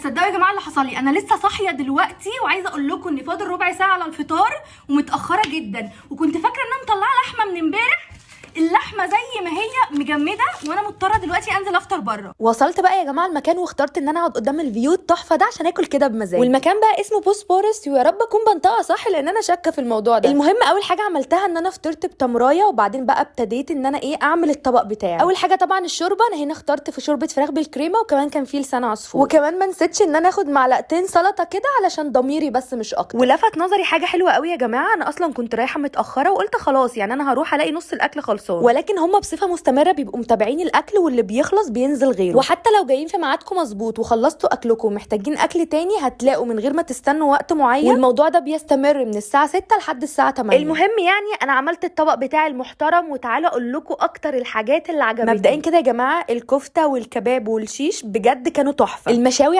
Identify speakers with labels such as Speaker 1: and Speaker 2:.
Speaker 1: هتصدقوا يا جماعه اللي حصل لي؟ انا لسه صاحيه دلوقتي وعايزه اقول لكم ان فاضل ربع ساعه على الفطار ومتاخره جدا، وكنت فاكره ان انا مطلعه لحمه من امبارح. اللحمه زي ما هي مجمده وانا مضطره دلوقتي انزل افطر بره.
Speaker 2: وصلت بقى يا جماعه المكان واخترت ان انا اقعد قدام الفيو التحفه ده عشان اكل كده بمزاج. والمكان بقى اسمه بوسبورس، ويا رب اكون بنطقها صح لان انا شاكه في الموضوع ده. المهم اول حاجه عملتها ان انا فطرت بتمرايه، وبعدين بقى ابتديت ان انا اعمل الطبق بتاعي. اول حاجه طبعا الشوربه، انا هنا اخترت في شوربه فراخ بالكريمه، وكمان كان في لسان عصفور، وكمان ما نسيتش ان انا اخد معلقتين سلطه كده علشان ضميري بس مش اكتر. ولفت نظري حاجه حلوه قوي يا جماعه، انا اصلا كنت رايحه متاخره وقلت خلاص يعني انا هروح الاقي نص الاكل خلصان، ولكن هم بصفه مستمره بيبقوا متابعين الاكل واللي بيخلص بينزل غيره. وحتى لو جايين في ميعادكم مظبوط وخلصتوا اكلكم ومحتاجين اكل تاني هتلاقوا من غير ما تستنوا وقت معين، والموضوع ده بيستمر من الساعه 6 لحد الساعه 8. المهم يعني انا عملت الطبق بتاعي المحترم، وتعالوا اقول لكم اكتر الحاجات اللي عجبتني. مبدئيا كده يا جماعه الكفته والكباب والشيش بجد كانوا تحفه. المشاوي